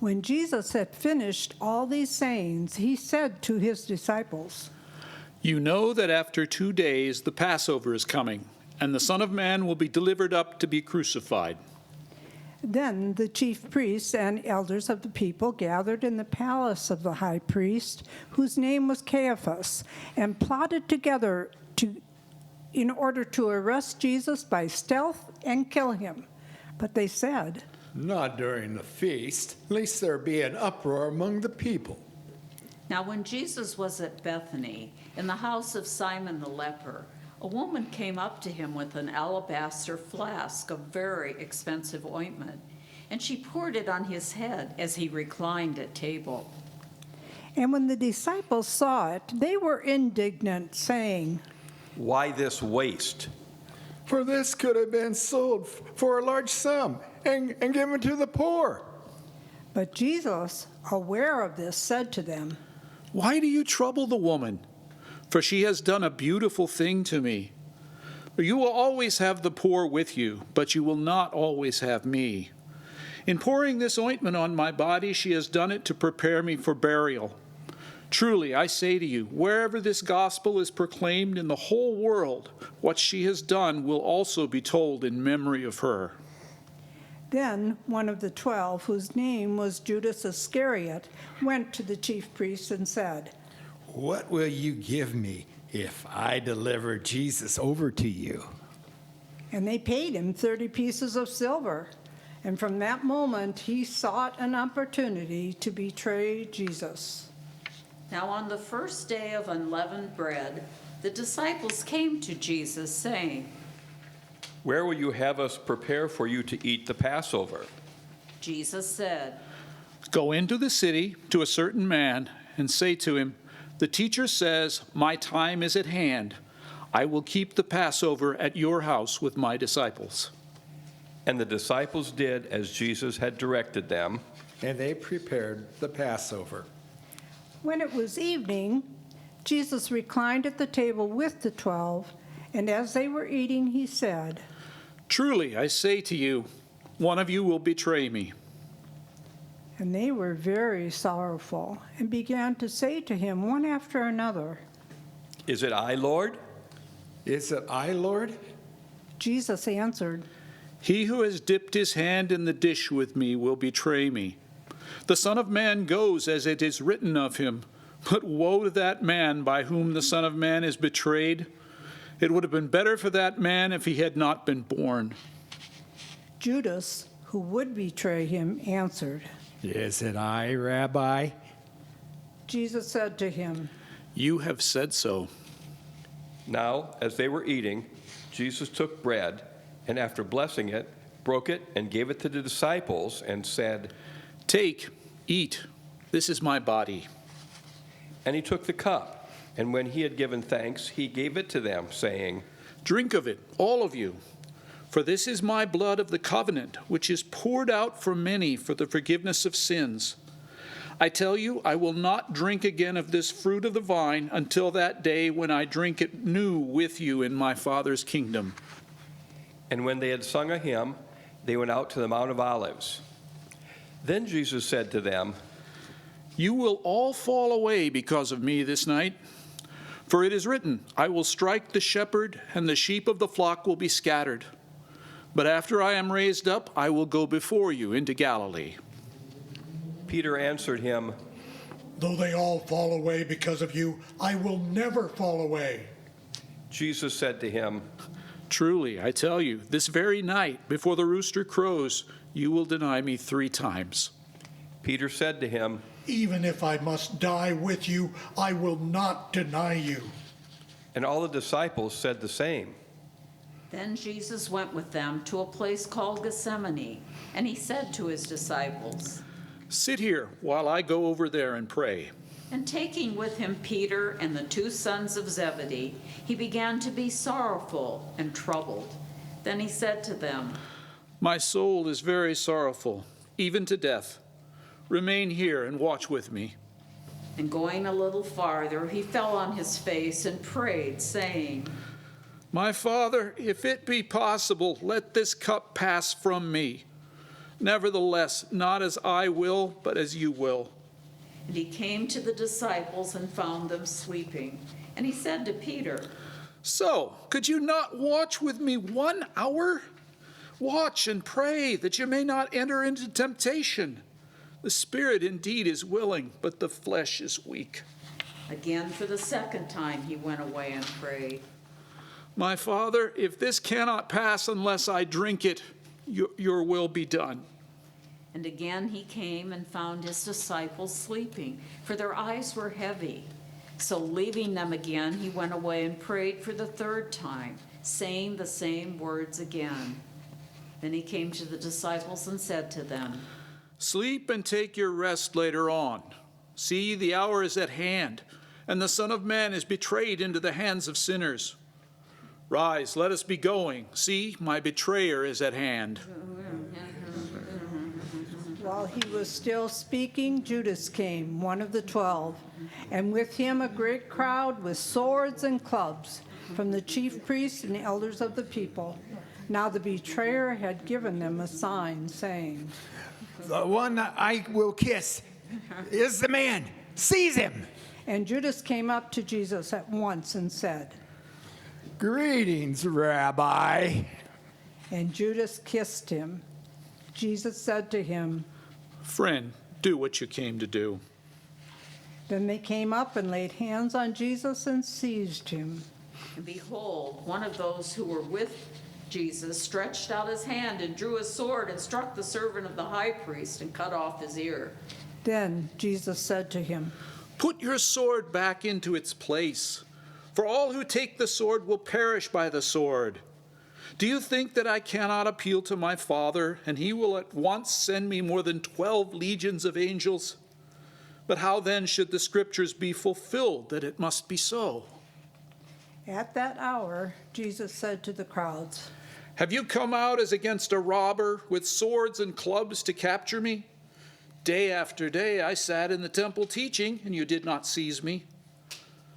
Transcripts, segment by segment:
When Jesus had finished all these sayings, he said to his disciples, You know that after 2 days the Passover is coming, and the Son of Man will be delivered up to be crucified. Then the chief priests and elders of the people gathered in the palace of the high priest, whose name was Caiaphas, and plotted together in order to arrest Jesus by stealth and kill him. But they said, Not during the feast, lest there be an uproar among the people. Now when Jesus was at Bethany, in the house of Simon the leper, a woman came up to him with an alabaster flask of very expensive ointment, and she poured it on his head as he reclined at table. And when the disciples saw it, they were indignant, saying, Why this waste? For this could have been sold for a large sum and given to the poor. But Jesus, aware of this, said to them, Why do you trouble the woman? For she has done a beautiful thing to me. You will always have the poor with you, but you will not always have me. In pouring this ointment on my body, she has done it to prepare me for burial. Truly, I say to you, wherever this gospel is proclaimed in the whole world, what she has done will also be told in memory of her. Then one of the 12, whose name was Judas Iscariot, went to the chief priests and said, What will you give me if I deliver Jesus over to you? And they paid him 30 pieces of silver. And from that moment, he sought an opportunity to betray Jesus. Now on the first day of unleavened bread, the disciples came to Jesus, saying, Where will you have us prepare for you to eat the Passover? Jesus said, Go into the city to a certain man and say to him, The teacher says, My time is at hand. I will keep the Passover at your house with my disciples. And the disciples did as Jesus had directed them. And they prepared the Passover. When it was evening, Jesus reclined at the table with the 12, and as they were eating, he said, Truly, I say to you, one of you will betray me. And they were very sorrowful, and began to say to him one after another, Is it I, Lord? Is it I, Lord? Jesus answered, He who has dipped his hand in the dish with me will betray me. The Son of Man goes as it is written of him, but woe to that man by whom the Son of Man is betrayed. It would have been better for that man if he had not been born. Judas, who would betray him, answered. Is it I, Rabbi? Jesus said to him, You have said so. Now, as they were eating, Jesus took bread, and after blessing it, broke it and gave it to the disciples, and said, Take, eat. This is my body. And he took the cup, and when he had given thanks, he gave it to them, saying, Drink of it, all of you. For this is my blood of the covenant, which is poured out for many for the forgiveness of sins. I tell you, I will not drink again of this fruit of the vine until that day when I drink it new with you in my Father's kingdom. And when they had sung a hymn, they went out to the Mount of Olives. Then Jesus said to them, You will all fall away because of me this night. For it is written, I will strike the shepherd, and the sheep of the flock will be scattered. But after I am raised up, I will go before you into Galilee. Peter answered him, Though they all fall away because of you, I will never fall away. Jesus said to him, Truly, I tell you, this very night, before the rooster crows, you will deny me 3 times. Peter said to him, Even if I must die with you, I will not deny you. and all the disciples said the same. Then Jesus went with them to a place called Gethsemane, and he said to his disciples, Sit here while I go over there and pray. And taking with him Peter and the 2 sons of Zebedee, he began to be sorrowful and troubled. Then he said to them, My soul is very sorrowful, even to death. Remain here and watch with me. And going a little farther, he fell on his face and prayed, saying, My Father, if it be possible, let this cup pass from me. Nevertheless, not as I will, but as you will. And he came to the disciples and found them sleeping. And he said to Peter, So, could you not watch with me 1 hour? Watch and pray that you may not enter into temptation. The spirit indeed is willing, but the flesh is weak. again for the second time he went away and prayed. My Father, if this cannot pass unless I drink it, your will be done. And again he came and found his disciples sleeping, for their eyes were heavy. So leaving them again, he went away and prayed for the third time, saying the same words again. Then he came to the disciples and said to them, Sleep and take your rest later on. See, the hour is at hand, and the Son of Man is betrayed into the hands of sinners. Rise, let us be going. See, my betrayer is at hand. While he was still speaking, Judas came, one of the 12, and with him a great crowd with swords and clubs from the chief priests and elders of the people. Now the betrayer had given them a sign, saying, The one I will kiss is the man. Seize him. And Judas came up to Jesus at once and said, Greetings, Rabbi. and Judas kissed him. Jesus said to him, Friend, do what you came to do. Then they came up and laid hands on Jesus and seized him. and behold, one of those who were with Jesus stretched out his hand and drew his sword and struck the servant of the high priest and cut off his ear. Then Jesus said to him, Put your sword back into its place, for all who take the sword will perish by the sword. Do you think that I cannot appeal to my Father, and he will at once send me more than 12 legions of angels? But how then should the scriptures be fulfilled that it must be so? At that hour, Jesus said to the crowds, Have you come out as against a robber with swords and clubs to capture me? Day after day I sat in the temple teaching, and you did not seize me.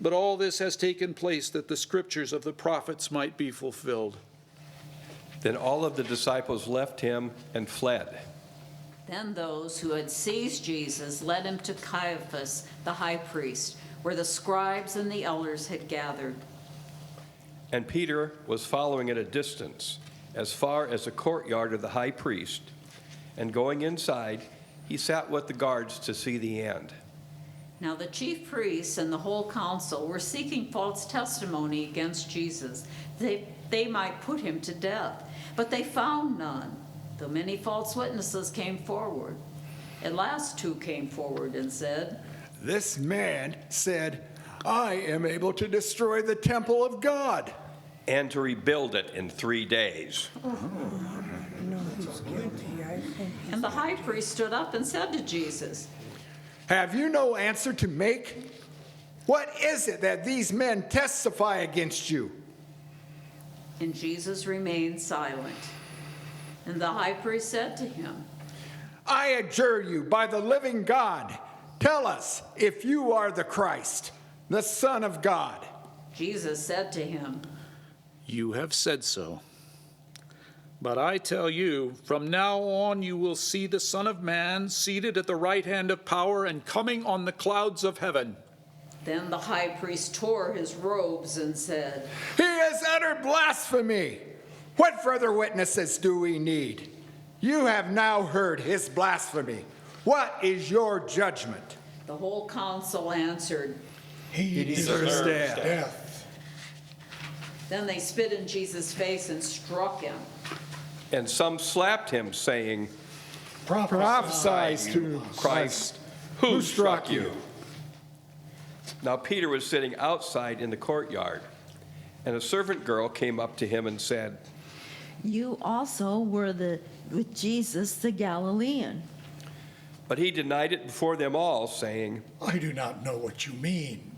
But all this has taken place that the scriptures of the prophets might be fulfilled. Then all of the disciples left him and fled. Then those who had seized Jesus led him to Caiaphas, the high priest, where the scribes and the elders had gathered. And Peter was following at a distance, as far as the courtyard of the high priest. And going inside, he sat with the guards to see the end. Now the chief priests and the whole council were seeking false testimony against Jesus. They might put him to death, but they found none, though many false witnesses came forward. At last 2 came forward and said, This man said, I am able to destroy the temple of God. And to rebuild it in 3 days. No, he's guilty, I think. and the high priest stood up and said to Jesus, Have you no answer to make? What is it that these men testify against you? and Jesus remained silent. And the high priest said to him, I adjure you by the living God, tell us if you are the Christ, the Son of God. Jesus said to him, You have said so. But I tell you, from now on you will see the Son of Man seated at the right hand of power and coming on the clouds of heaven. Then the high priest tore his robes and said, He has uttered blasphemy. What further witnesses do we need? You have now heard his blasphemy. What is your judgment? The whole council answered. He deserves death. death. Then they spit in Jesus' face and struck him. And some slapped him, saying, Prophesy to Christ, who struck you? Now Peter was sitting outside in the courtyard, and a servant girl came up to him and said, You also were with Jesus the Galilean. But he denied it before them all, saying, I do not know what you mean.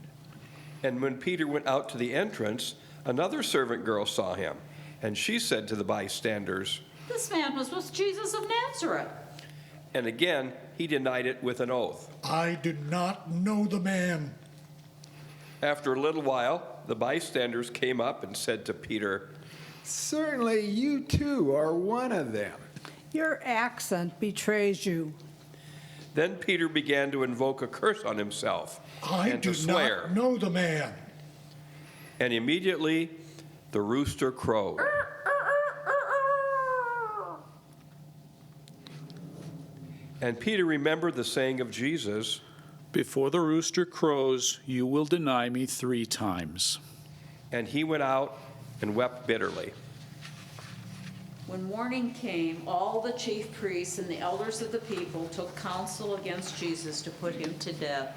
And when Peter went out to the entrance, another servant girl saw him, and she said to the bystanders, This man was with Jesus of Nazareth. and again he denied it with an oath. I do not know the man. After a little while, the bystanders came up and said to Peter, Certainly you too are one of them. Your accent betrays you. Then Peter began to invoke a curse on himself I and do to swear. not know the man. And immediately the rooster crowed. And Peter remembered the saying of Jesus, Before the rooster crows, you will deny me 3 times. and he went out and wept bitterly. When morning came, all the chief priests and the elders of the people took counsel against Jesus to put him to death.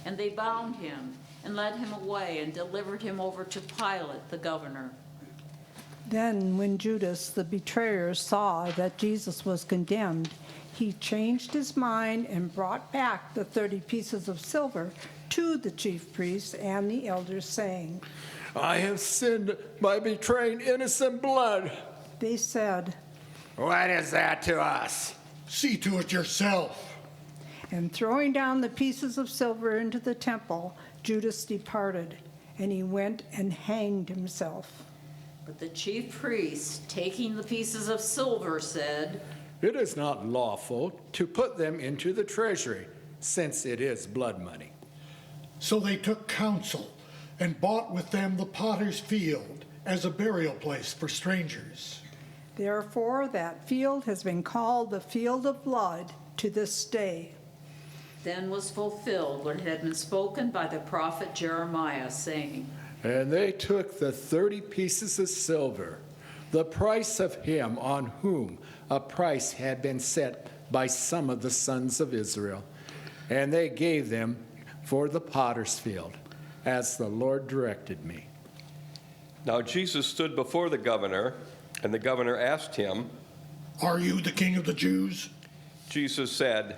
And they bound him and led him away and delivered him over to Pilate, the governor. Then, when Judas, the betrayer, saw that Jesus was condemned, he changed his mind and brought back the 30 pieces of silver to the chief priests and the elders, saying, I have sinned by betraying innocent blood. They said, What is that to us? See to it yourself. and throwing down the pieces of silver into the temple, Judas departed, and he went and hanged himself. But the chief priests, taking the pieces of silver, said, It is not lawful to put them into the treasury, since it is blood money. So they took counsel and bought with them the potter's field as a burial place for strangers. Therefore, that field has been called the field of blood to this day. Then was fulfilled what had been spoken by the prophet Jeremiah, saying, And they took the 30 pieces of silver, the price of him on whom a price had been set by some of the sons of Israel, and they gave them for the potter's field, as the Lord directed me. Now Jesus stood before the governor, and the governor asked him, Are you the king of the Jews? Jesus said,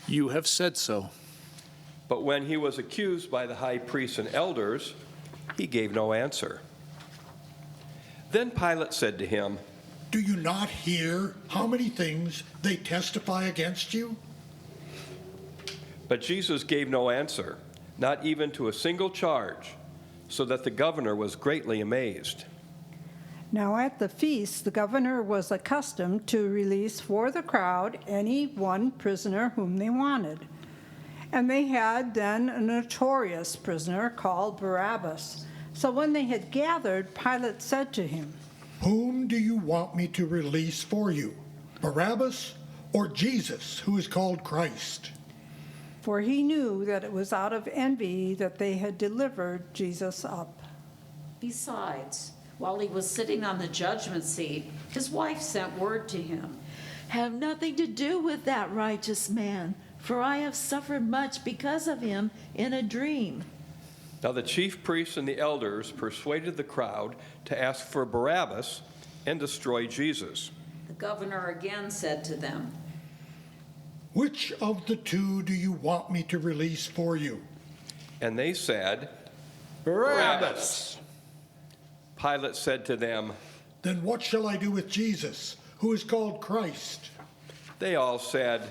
You have said so. but when he was accused by the high priests and elders, he gave no answer. Then Pilate said to him, Do you not hear how many things they testify against you? But Jesus gave no answer, not even to a single charge, so that the governor was greatly amazed. Now at the feast, the governor was accustomed to release for the crowd any one prisoner whom they wanted. And they had then a notorious prisoner called Barabbas. So when they had gathered, Pilate said to him, Whom do you want me to release for you, Barabbas or Jesus, who is called Christ? for he knew that it was out of envy that they had delivered Jesus up. Besides, while he was sitting on the judgment seat, his wife sent word to him, Have nothing to do with that righteous man, for I have suffered much because of him in a dream. Now the chief priests and the elders persuaded the crowd to ask for Barabbas and destroy Jesus. The governor again said to them, Which of the two do you want me to release for you? And they said, Barabbas! Pilate said to them, Then what shall I do with Jesus, who is called Christ? they all said,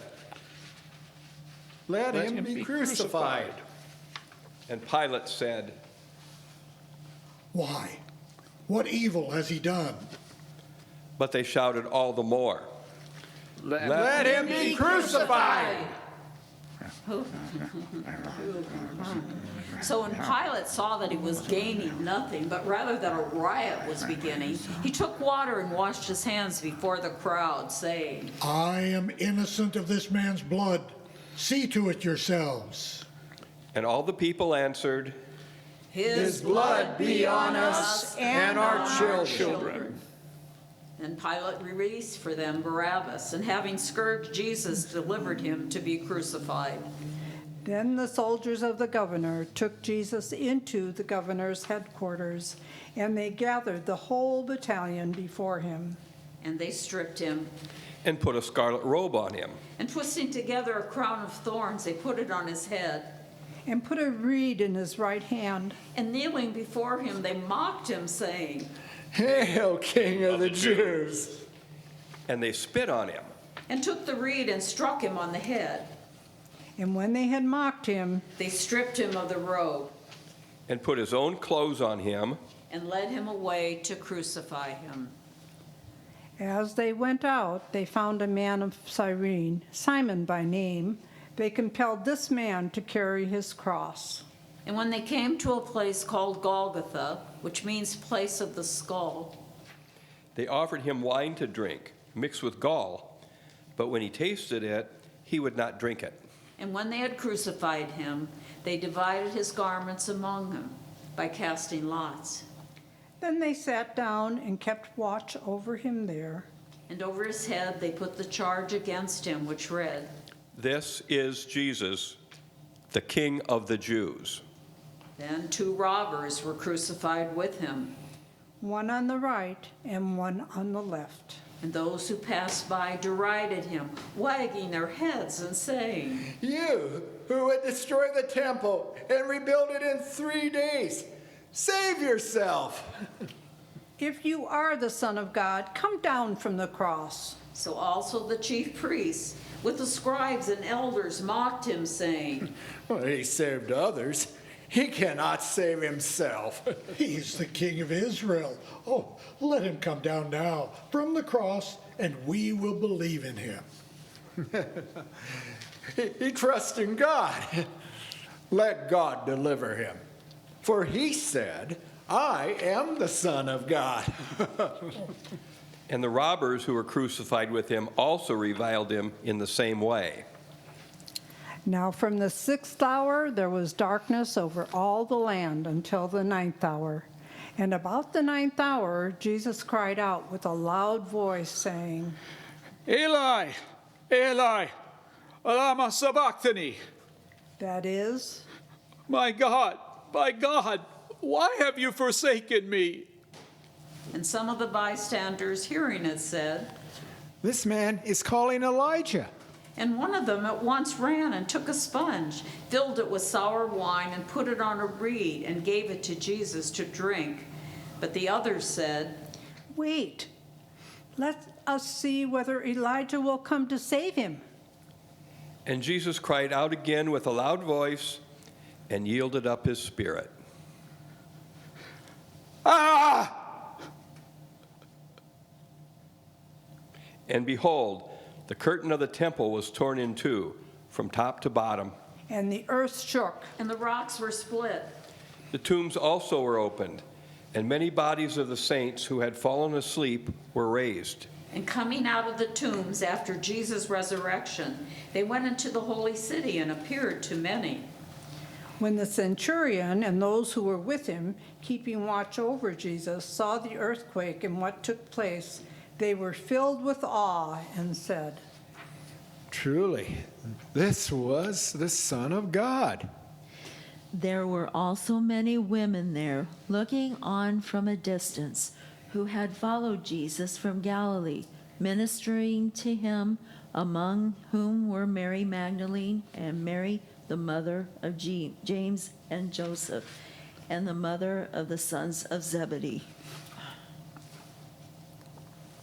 Let him be crucified. and Pilate said, Why? What evil has he done? but they shouted all the more, Let him be crucified. So when Pilate saw that he was gaining nothing, but rather that a riot was beginning, he took water and washed his hands before the crowd, saying, I am innocent of this man's blood. See to it yourselves. And all the people answered, His blood be on us and our children. And Pilate released for them Barabbas, and having scourged Jesus, delivered him to be crucified. Then the soldiers of the governor took Jesus into the governor's headquarters, and they gathered the whole battalion before him. And they stripped him, and put a scarlet robe on him, and twisting together a crown of thorns, they put it on his head. And put a reed in his right hand. And kneeling before him, they mocked him, saying, Hail, King of the Jews. and they spit on him. and took the reed and struck him on the head. And when they had mocked him, They stripped him of the robe And put his own clothes on him, and led him away to crucify him. As they went out, they found a man of Cyrene, Simon by name. They compelled this man to carry his cross. And when they came to a place called Golgotha, which means place of the skull, they offered him wine to drink, mixed with gall, but when he tasted it, he would not drink it. and when they had crucified him, they divided his garments among them by casting lots. Then they sat down and kept watch over him there. And over his head they put the charge against him, which read, This is Jesus, the King of the Jews. Then 2 robbers were crucified with him, One on the right and one on the left. and those who passed by derided him, wagging their heads and saying, You who would destroy the temple and rebuild it in 3 days, save yourself. If you are the Son of God, come down from the cross. So also the chief priests with the scribes and elders mocked him, saying, Well, he saved others. He cannot save himself. He's the King of Israel. Oh, let him come down now from the cross, and we will believe in him. He trusts in God. Let God deliver him. For he said, I am the Son of God. And the robbers who were crucified with him also reviled him in the same way. Now from the 6th hour there was darkness over all the land until the 9th hour. And about the 9th hour Jesus cried out with a loud voice, saying, Eli, Eli, lama sabachthani. that is, My God, why have you forsaken me? and some of the bystanders hearing it said, This man is calling Elijah. and one of them at once ran and took a sponge, filled it with sour wine, and put it on a reed, and gave it to Jesus to drink. But the others said, wait, let us see whether Elijah will come to save him. And Jesus cried out again with a loud voice and yielded up his spirit. Ah! And behold, the curtain of the temple was torn in two, from top to bottom. And the earth shook. and the rocks were split. The tombs also were opened, and many bodies of the saints who had fallen asleep were raised. And coming out of the tombs after Jesus' resurrection, they went into the holy city and appeared to many. When the centurion and those who were with him, keeping watch over Jesus, saw the earthquake and what took place, they were filled with awe and said, Truly, this was the Son of God. There were also many women there, looking on from a distance, who had followed Jesus from Galilee, ministering to him, among whom were Mary Magdalene and Mary, the mother of James and Joseph, and the mother of the sons of Zebedee.